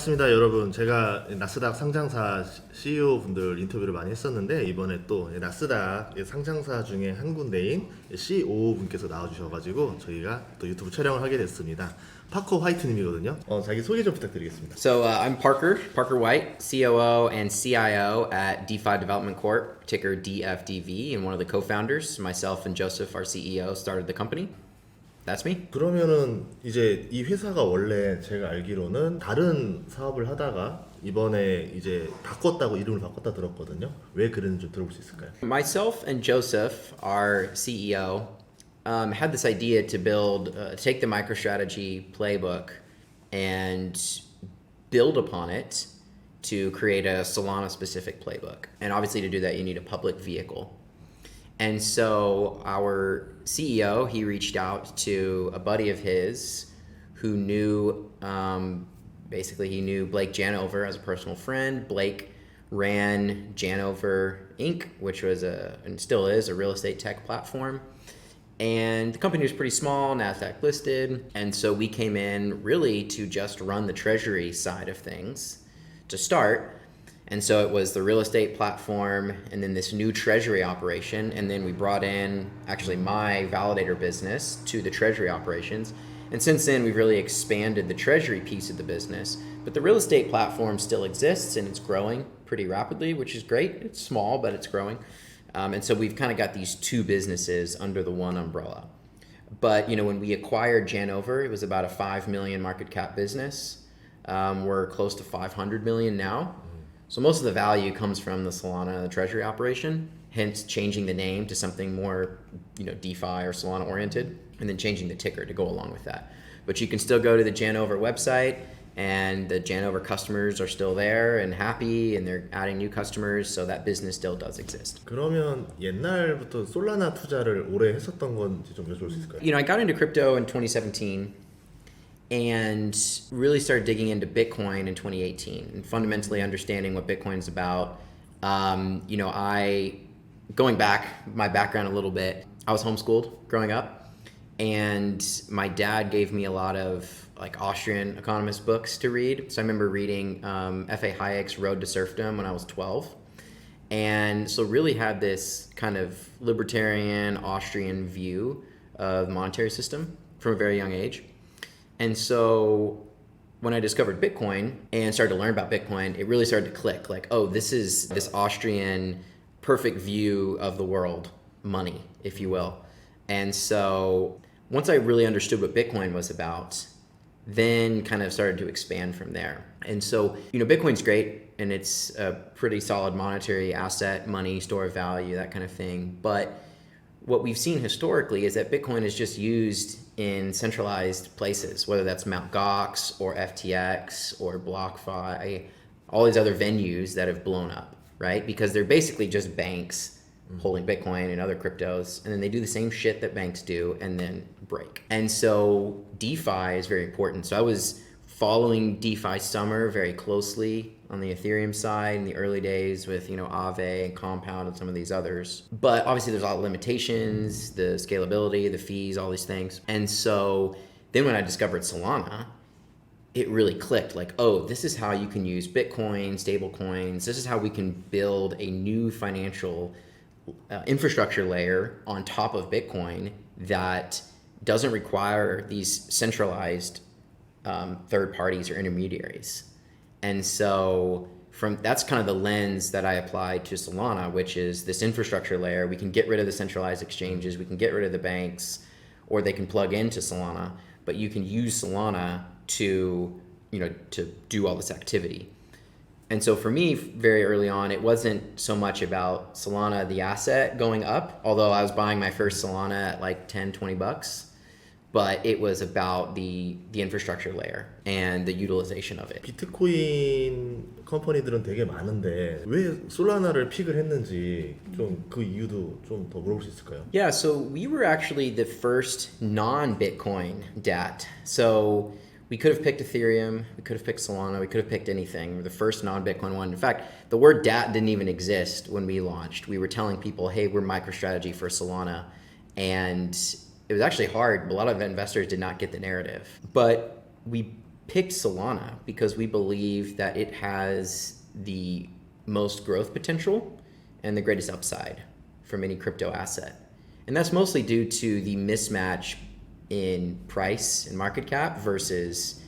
반갑습니다, 여러분. 제가 나스닥 상장사 CEO 분들 인터뷰를 많이 했었는데 이번에 또 나스닥 상장사 중에 한 군데인 CEO 분께서 나와주셔가지고 저희가 또 유튜브 촬영을 하게 됐습니다. 파커 화이트님이거든요. 자기 소개 좀 부탁드리겠습니다. So I'm Parker White, COO and CIO at DeFi Development Corp, ticker DFDV, and one of the co-founders. Myself and Joseph, our CEO, started the company. That's me. 그러면은 이제 이 회사가 원래 제가 알기로는 다른 사업을 하다가 이번에 이제 이름을 바꿨다 들었거든요. 왜 그랬는지 좀 들어볼 수 있을까요? Myself and Joseph, our CEO, had this idea to take the MicroStrategy playbook and build upon it to create a Solana-specific playbook. And obviously to do that, you need a public vehicle. And so our CEO, he reached out to a buddy of his who knew, he knew Blake Janover as a personal friend. Blake ran Janover Inc., which was and still is a real estate tech platform. And the company was pretty small, NASDAQ listed. And so we came in really to just run the treasury side of things to start. And so it was the real estate platform and then this new treasury operation. And then we brought in actually my validator business to the treasury operations. And since then, we've really expanded the treasury piece of the business. But the real estate platform still exists and it's growing pretty rapidly, which is great. It's small, but it's growing. And so we've kind of got these two businesses under the one umbrella. But when we acquired Janover, it was about a 5 million market cap business. We're close to 500 million now. So most of the value comes from the Solana treasury operation, hence changing the name to something more, DeFi or Solana oriented, and then changing the ticker to go along with that. But you can still go to the Janover website, and the Janover customers are still there and happy, and they're adding new customers, so that business still does exist. 그러면 옛날부터 솔라나 투자를 오래 했었던 건지 좀 여쭤볼 수 있을까요? I got into crypto in 2017. And really started digging into Bitcoin in 2018 and fundamentally understanding what Bitcoin is about. Going back, my background a little bit, I was homeschooled growing up, and my dad gave me a lot of Austrian economist books to read. So I remember reading F.A. Hayek's Road to Serfdom when I was 12. And so really had this kind of libertarian Austrian view of the monetary system from a very young age. And so when I discovered Bitcoin and started to learn about Bitcoin, it really started to click this is this Austrian perfect view of the world, money, if you will. And so once I really understood what Bitcoin was about, then kind of started to expand from there. And so, Bitcoin's great and it's a pretty solid monetary asset, money, store of value, that kind of thing. But what we've seen historically is that Bitcoin is just used in centralized places, whether that's Mt. Gox or FTX or BlockFi, all these other venues that have blown up, right? Because they're basically just banks holding Bitcoin and other cryptos, and then they do the same shit that banks do and then break. And so DeFi is very important. So I was following DeFi Summer very closely on the Ethereum side in the early days with, Aave and Compound and some of these others. But obviously there's a lot of limitations, the scalability, the fees, all these things. And so then when I discovered Solana, it really clicked this is how you can use Bitcoin, stable coins. This is how we can build a new financial infrastructure layer on top of Bitcoin that doesn't require these centralized third parties or intermediaries. And so that's kind of the lens that I applied to Solana, which is this infrastructure layer. We can get rid of the centralized exchanges, we can get rid of the banks, or they can plug into Solana, but you can use Solana to do all this activity. And so for me, very early on, it wasn't so much about Solana, the asset, going up, although I was buying my first Solana at $10-20. But it was about the infrastructure layer and the utilization of it. 비트코인 컴퍼니들은 되게 많은데 왜 솔라나를 픽을 했는지 좀 그 이유도 좀 더 물어볼 수 있을까요? Yeah, so we were actually the first non-Bitcoin DAT. So we could have picked Ethereum, we could have picked Solana, we could have picked anything. We're the first non-Bitcoin one. In fact, the word DAT didn't even exist when we launched. We were telling people, hey, we're MicroStrategy for Solana. And it was actually hard. A lot of investors did not get the narrative. But we picked Solana because we believe that it has the most growth potential and the greatest upside from any crypto asset. And that's mostly due to the mismatch in price and market cap versus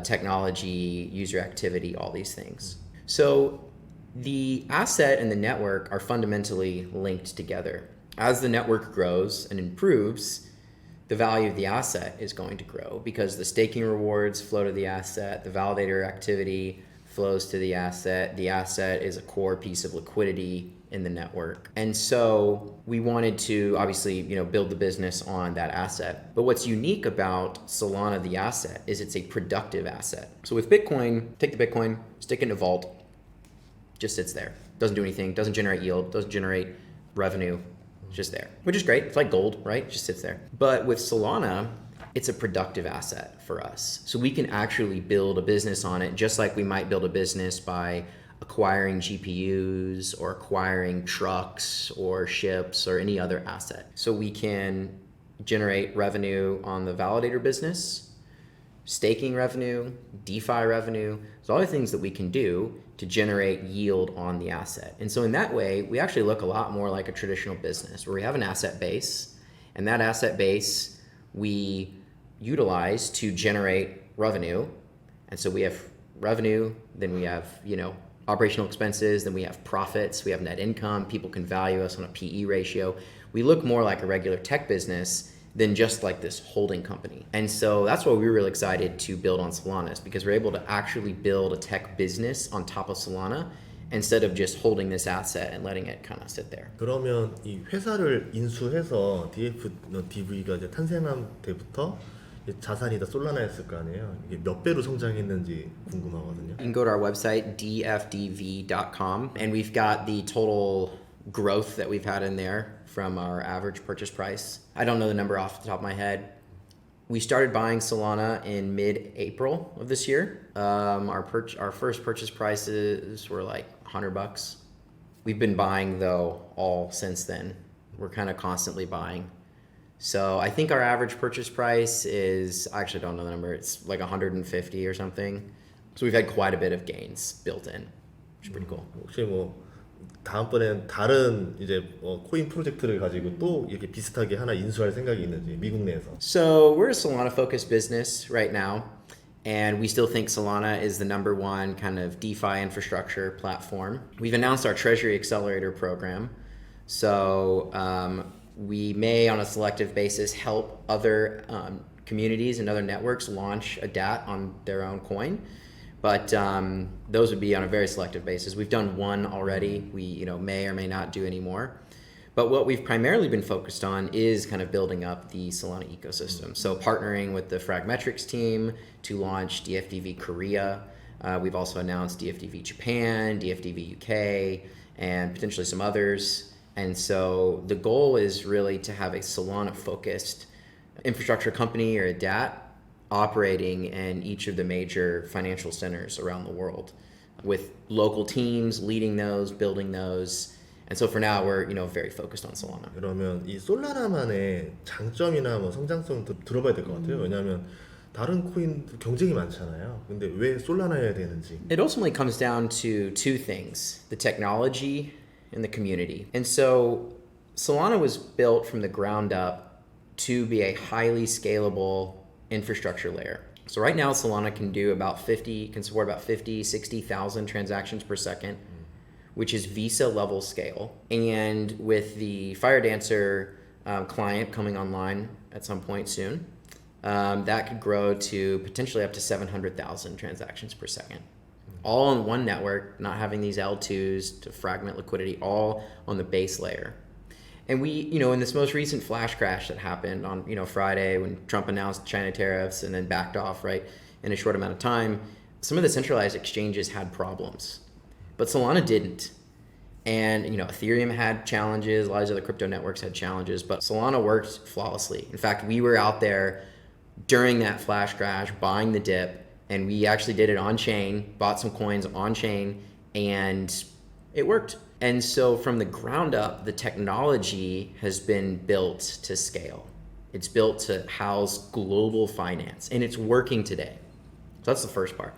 technology, user activity, all these things. So the asset and the network are fundamentally linked together. As the network grows and improves, the value of the asset is going to grow because the staking rewards flow to the asset, the validator activity flows to the asset. The asset is a core piece of liquidity in the network. And so we wanted to obviously, build the business on that asset. But what's unique about Solana, the asset, is it's a productive asset. So with Bitcoin, take the Bitcoin, stick it in a vault, just sits there. Doesn't do anything, doesn't generate yield, doesn't generate revenue, it's just there, which is great. It's like gold, right? It just sits there. But with Solana, it's a productive asset for us. So we can actually build a business on it, just like we might build a business by acquiring GPUs or acquiring trucks or ships or any other asset. So we can generate revenue on the validator business, staking revenue, DeFi revenue. There's all the things that we can do to generate yield on the asset. And so in that way, we actually look a lot more like a traditional business where we have an asset base, and that asset base we utilize to generate revenue. And so we have revenue, then we have, operational expenses, then we have profits, we have net income, people can value us on a PE ratio. We look more like a regular tech business than just like this holding company. And so that's why we were really excited to build on Solana, is because we're able to actually build a tech business on top of Solana instead of just holding this asset and letting it kind of sit there. 그러면 이 회사를 인수해서 DFDV가 이제 탄생한 때부터 자산이 다 솔라나였을 거 아니에요. 이게 몇 배로 성장했는지 궁금하거든요. You can go to our website, dfdv.com, and we've got the total growth that we've had in there from our average purchase price. I don't know the number off the top of my head. We started buying Solana in mid-April of this year. Our first purchase prices were like $100. We've been buying though all since then. We're kind of constantly buying. So I think our average purchase price is, I actually don't know the number, it's like 150 or something. So we've had quite a bit of gains built in, which is pretty cool. 혹시 다음번엔 다른 이제 코인 프로젝트를 가지고 또 이렇게 비슷하게 하나 인수할 생각이 있는지 미국 내에서. So we're a Solana focused business right now, and we still think Solana is the number one kind of DeFi infrastructure platform. We've announced our treasury accelerator program. So we may, on a selective basis, help other communities and other networks launch a DAT on their own coin. But those would be on a very selective basis. We've done one already. We may or may not do any more. But what we've primarily been focused on is kind of building up the Solana ecosystem. So partnering with the Fragmetrics team to launch DFDV Korea. We've also announced DFDV Japan, DFDV UK, and potentially some others. And so the goal is really to have a Solana-focused infrastructure company or a DAT operating in each of the major financial centers around the world with local teams leading those, building those. And so for now, we're very focused on Solana. 그러면 이 솔라나만의 장점이나 성장성도 들어봐야 될 것 같아요. 왜냐하면 다른 코인 경쟁이 많잖아요. 근데 왜 솔라나여야 되는지. It ultimately comes down to two things: the technology and the community. And so Solana was built from the ground up to be a highly scalable infrastructure layer. So right now Solana can support about 60,000 transactions per second, which is Visa level scale. And with the Firedancer client coming online at some point soon, that could grow to potentially up to 700,000 transactions per second. All on one network, not having these L2s to fragment liquidity, all on the base layer. And we, in this most recent flash crash that happened on, Friday when Trump announced China tariffs and then backed off, right, in a short amount of time, some of the centralized exchanges had problems, but Solana didn't. And, Ethereum had challenges, a lot of other crypto networks had challenges, but Solana worked flawlessly. In fact, we were out there during that flash crash buying the dip, and we actually did it on chain, bought some coins on chain, and it worked. And so from the ground up, the technology has been built to scale. It's built to house global finance, and it's working today. So that's the first part.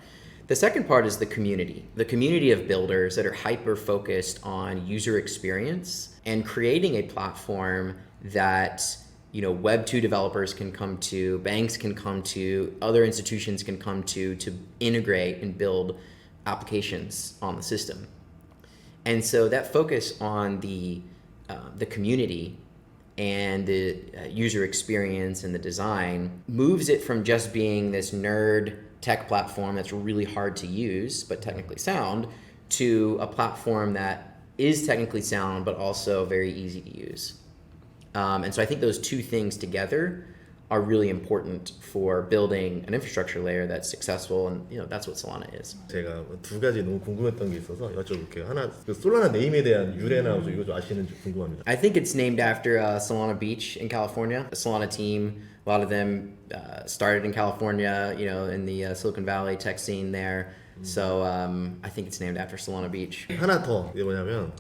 The second part is the community of builders that are hyper focused on user experience and creating a platform that Web 2 developers can come to, banks can come to, other institutions can come to integrate and build applications on the system. And so that focus on the community and the user experience and the design moves it from just being this nerd tech platform that's really hard to use but technically sound to a platform that is technically sound but also very easy to use. And so I think those two things together are really important for building an infrastructure layer that's successful, and that's what Solana is. 제가 두 가지 너무 궁금했던 게 있어서 여쭤볼게요. 하나, 그 솔라나 네임에 대한 유래나 이거 좀 아시는지 궁금합니다. I think it's named after Solana Beach in California. The Solana team, a lot of them started in California, in the Silicon Valley tech scene there. So I think it's named after Solana Beach. 하나 더, 이게 뭐냐면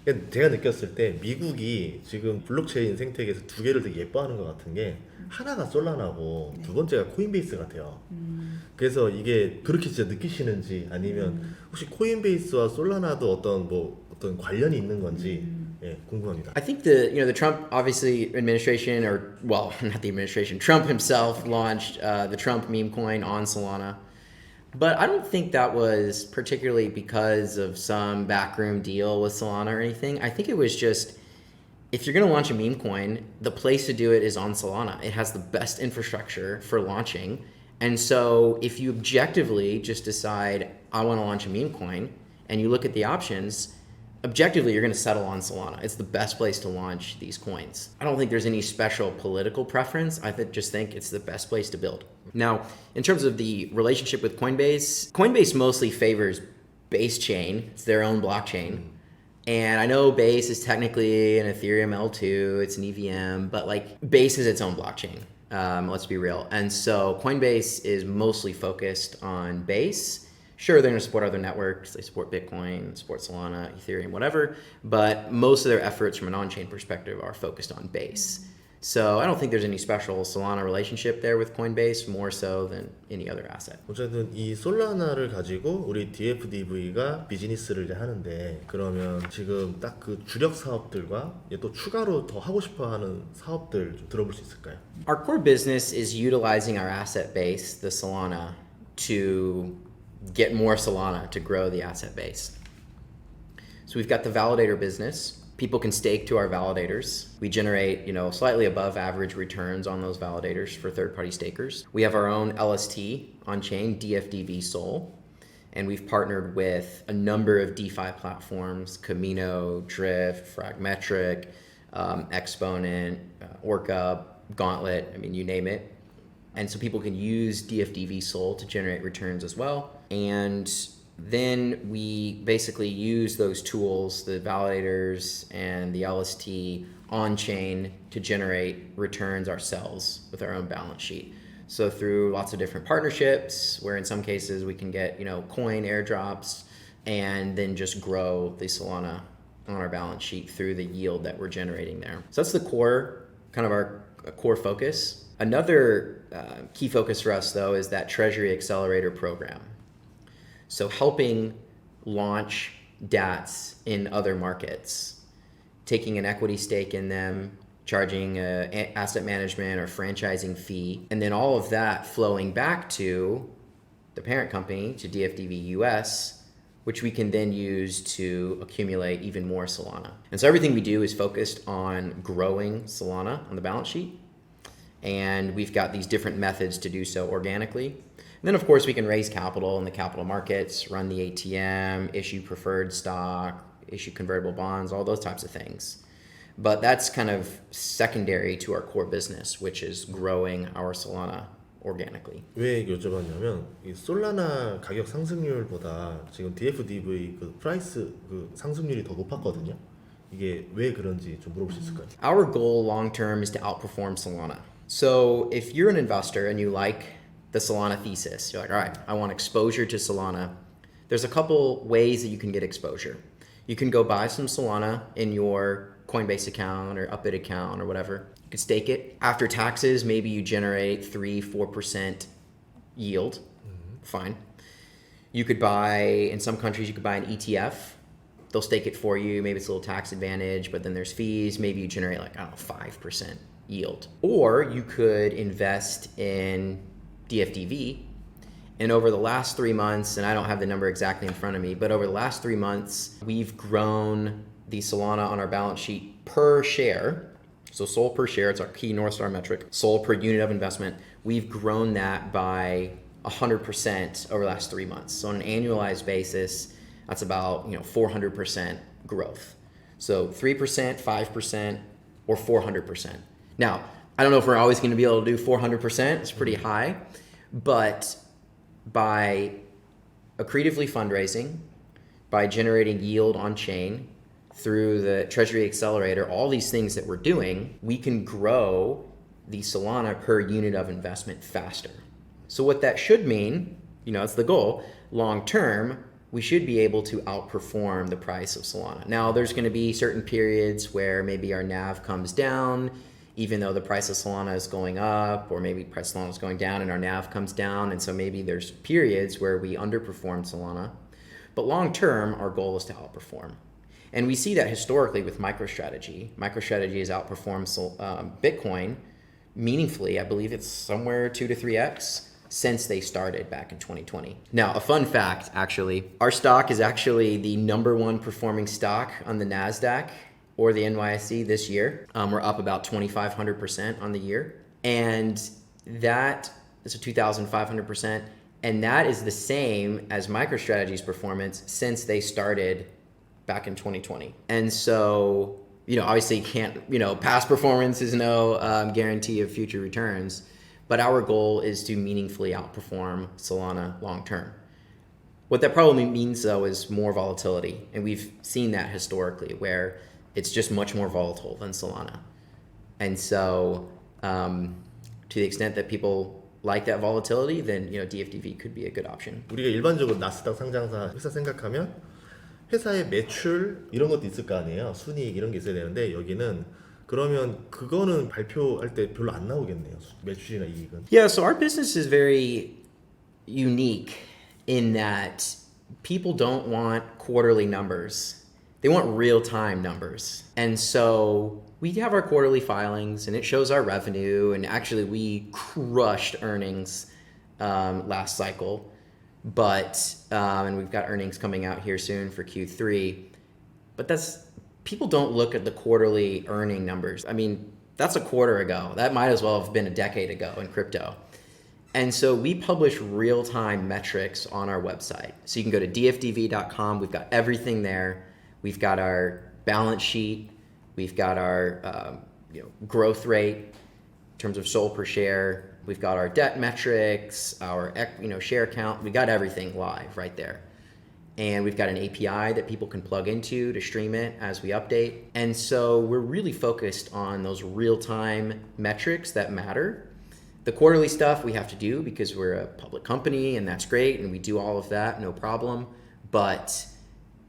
제가 느꼈을 때 미국이 지금 블록체인 생태계에서 두 개를 되게 예뻐하는 것 같은 게 하나가 솔라나고 두 번째가 코인베이스 같아요. 그래서 이게 그렇게 진짜 느끼시는지 아니면 혹시 코인베이스와 솔라나도 어떤 관련이 있는 건지 궁금합니다. I think the Trump obviously administration, or well, not the administration, Trump himself launched the Trump meme coin on Solana. But I don't think that was particularly because of some backroom deal with Solana or anything. I think it was just, if you're going to launch a meme coin, the place to do it is on Solana. It has the best infrastructure for launching. And so if you objectively just decide, I want to launch a meme coin, and you look at the options, objectively, you're going to settle on Solana. It's the best place to launch these coins. I don't think there's any special political preference. I just think it's the best place to build. Now, in terms of the relationship with Coinbase mostly favors Base chain. It's their own blockchain. And I know Base is technically an Ethereum L2, it's an EVM, but Base is its own blockchain. Let's be real. And so Coinbase is mostly focused on Base. Sure, they're going to support other networks. They support Bitcoin, support Solana, Ethereum, whatever. But most of their efforts from an on-chain perspective are focused on Base. So I don't think there's any special Solana relationship there with Coinbase, more so than any other asset. 어쨌든 이 솔라나를 가지고 우리 DFDV가 비즈니스를 이제 하는데 그러면 지금 딱 그 주력 사업들과 또 추가로 더 하고 싶어하는 사업들 좀 들어볼 수 있을까요? Our core business is utilizing our asset base, the Solana, to get more Solana to grow the asset base. So we've got the validator business. People can stake to our validators. We generate, slightly above average returns on those validators for third-party stakers. We have our own LST on-chain, DFDV Sol, and we've partnered with a number of DeFi platforms, Camino, Drift, Fragmetric, Exponent, Orca, Gauntlet, you name it. And so people can use DFDV Sol to generate returns as well. And then we basically use those tools, the validators and the LST on-chain, to generate returns ourselves with our own balance sheet. So through lots of different partnerships, where in some cases we can get, coin airdrops and then just grow the Solana on our balance sheet through the yield that we're generating there. So that's the core, kind of our core focus. Another key focus for us, though, is that Treasury Accelerator program. So helping launch DATs in other markets, taking an equity stake in them, charging an asset management or franchising fee, and then all of that flowing back to the parent company, to DFDV US, which we can then use to accumulate even more Solana. And so everything we do is focused on growing Solana on the balance sheet. And we've got these different methods to do so organically. And then, of course, we can raise capital in the capital markets, run the ATM, issue preferred stock, issue convertible bonds, all those types of things. But that's kind of secondary to our core business, which is growing our Solana organically. 왜 여쭤봤냐면 이 솔라나 가격 상승률보다 지금 DFDV 그 프라이스 그 상승률이 더 높았거든요. 이게 왜 그런지 좀 물어볼 수 있을까요? Our goal long term is to outperform Solana. So if you're an investor and you like the Solana thesis, you're like, all right, I want exposure to Solana. There's a couple ways that you can get exposure. You can go buy some Solana in your Coinbase account or Upbit account or whatever. You could stake it. After taxes, maybe you generate 3-4% yield fine. You could buy, in some countries, you could buy an ETF. They'll stake it for you. Maybe it's a little tax advantage, but then there's fees. Maybe you generate like, I don't know, 5% yield. Or you could invest in DFDV. And over the last 3 months, and I don't have the number exactly in front of me, but over the last 3 months, we've grown the Solana on our balance sheet per share. So SOL per share, it's our key North Star metric. SOL per unit of investment. We've grown that by 100% over the last 3 months. So on an annualized basis, that's about 400% growth. So 3%, 5%, or 400%. Now, I don't know if we're always going to be able to do 400%. It's pretty high. But by accretively fundraising, by generating yield on chain through the Treasury Accelerator, all these things that we're doing, we can grow the Solana per unit of investment faster. So what that should mean, it's the goal, long term, we should be able to outperform the price of Solana. Now, there's going to be certain periods where maybe our NAV comes down, even though the price of Solana is going up, or maybe the price of Solana is going down and our NAV comes down. And so maybe there's periods where we underperform Solana. But long term, our goal is to outperform. And we see that historically with MicroStrategy. MicroStrategy has outperformed Bitcoin meaningfully. I believe it's somewhere 2 to 3x since they started back in 2020. Now, a fun fact, actually, our stock is actually the #1 performing stock on the NASDAQ or the NYSE this year. We're up about 2,500% on the year. And that is a 2,500%. And that is the same as MicroStrategy's performance since they started back in 2020. And so, obviously past performance is no guarantee of future returns, but our goal is to meaningfully outperform Solana long term. What that probably means though is more volatility. And we've seen that historically where it's just much more volatile than Solana. And so to the extent that people like that volatility, then DFDV could be a good option. 우리가 일반적으로 나스닥 상장사 회사 생각하면 회사의 매출 이런 것도 있을 거 아니에요. 순이익 이런 게 있어야 되는데 여기는 그러면 그거는 발표할 때 별로 안 나오겠네요. 매출이나 이익은. Yeah, so our business is very unique in that people don't want quarterly numbers. They want real-time numbers. And so we have our quarterly filings and it shows our revenue, and actually we crushed earnings last cycle. But and we've got earnings coming out here soon for Q3. But people don't look at the quarterly earning numbers. I mean, that's a quarter ago. That might as well have been a decade ago in crypto. And so we publish real-time metrics on our website. So you can go to dfdv.com. We've got everything there. We've got our balance sheet. We've got our growth rate in terms of SOL per share. We've got our debt metrics, our share count. We got everything live right there. And we've got an API that people can plug into to stream it as we update. And so we're really focused on those real-time metrics that matter. The quarterly stuff we have to do because we're a public company, and that's great, and we do all of that, no problem. But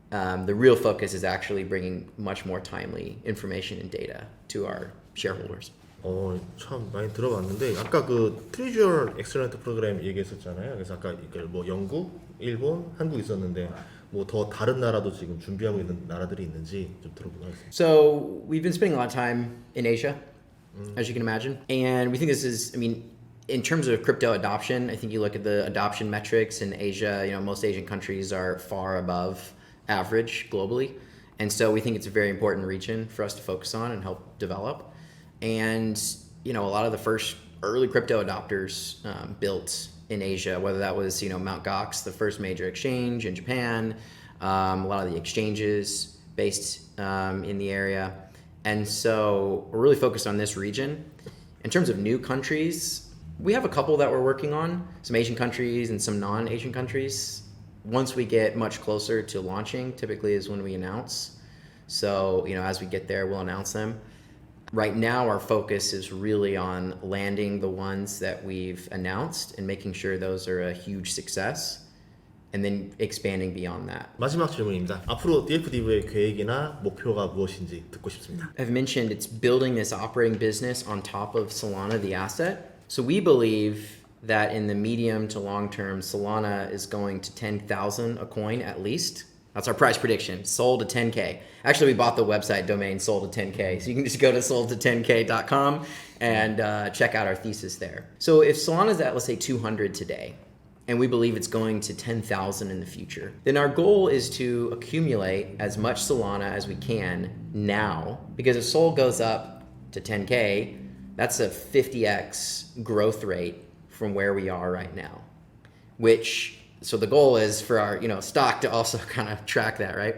the real focus is actually bringing much more timely information and data to our shareholders. 참 많이 들어봤는데 아까 그 treasury excellent 프로그램 얘기했었잖아요. 그래서 아까 뭐 영국, 일본, 한국 있었는데 뭐 더 다른 나라도 지금 준비하고 있는 나라들이 있는지 좀 들어보도록 하겠습니다. So we've been spending a lot of time in Asia, as you can imagine, and we think this is, in terms of crypto adoption, I think you look at the adoption metrics in Asia, most Asian countries are far above average globally. And so we think it's a very important region for us to focus on and help develop. And, a lot of the first early crypto adopters built in Asia, whether that was, Mt. Gox, the first major exchange in Japan, a lot of the exchanges based in the area. And so we're really focused on this region. In terms of new countries, we have a couple that we're working on, some Asian countries and some non-Asian countries. Once we get much closer to launching, typically is when we announce. So, as we get there, we'll announce them. Right now, our focus is really on landing the ones that we've announced and making sure those are a huge success, and then expanding beyond that. 마지막 질문입니다. 앞으로 DFDV의 계획이나 목표가 무엇인지 듣고 싶습니다. I've mentioned it's building this operating business on top of Solana, the asset. So we believe that in the medium to long term, Solana is going to 10,000 a coin at least. That's our price prediction. Sold to 10K. Actually, we bought the website domain sold to 10K. So you can just go to soldto10k.com and check out our thesis there. So if Solana's at, let's say, 200 today, and we believe it's going to 10,000 in the future, then our goal is to accumulate as much Solana as we can now, because if Sol goes up to 10K, that's a 50x growth rate from where we are right now, so the goal is for our stock to also kind of track that, right?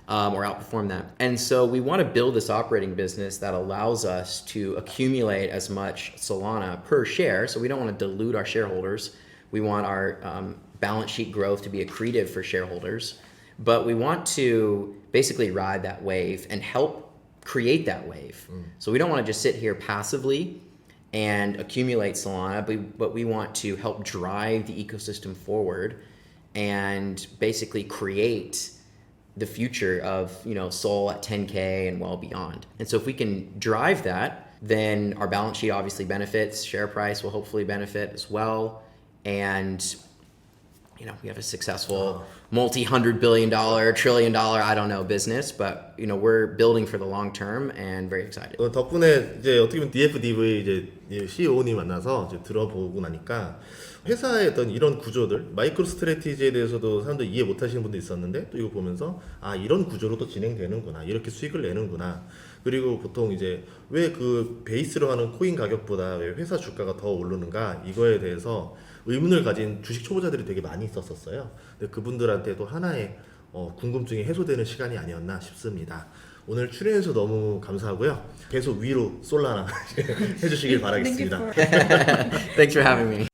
Or outperform that. And so we want to build this operating business that allows us to accumulate as much Solana per share. So we don't want to dilute our shareholders. We want our balance sheet growth to be accretive for shareholders. But we want to basically ride that wave and help create that wave. So we don't want to just sit here passively and accumulate Solana, but we want to help drive the ecosystem forward and basically create the future of Sol at 10K and well beyond. And so if we can drive that, then our balance sheet obviously benefits, share price will hopefully benefit as well, and we have a successful multi-$100 billion, $1 trillion, I don't know, business, but we're building for the long term and very excited. 덕분에 이제 어떻게 보면 DFDV 이제 CEO님 만나서 이제 들어보고 나니까 회사의 어떤 이런 구조들, 마이크로 스트래티지에 대해서도 사람들 이해 못 하시는 분도 있었는데 또 이거 보면서 이런 구조로 또 진행되는구나, 이렇게 수익을 내는구나. 그리고 보통 이제 왜 그 베이스로 하는 코인 가격보다 왜 회사 주가가 더 오르는가, 이거에 대해서 의문을 가진 주식 초보자들이 되게 많이 있었어요. 근데 그분들한테도 하나의 궁금증이 해소되는 시간이 아니었나 싶습니다. 오늘 출연해서 너무 감사하고요. 계속 위로 솔라나 해주시길 바라겠습니다. Thanks for having me.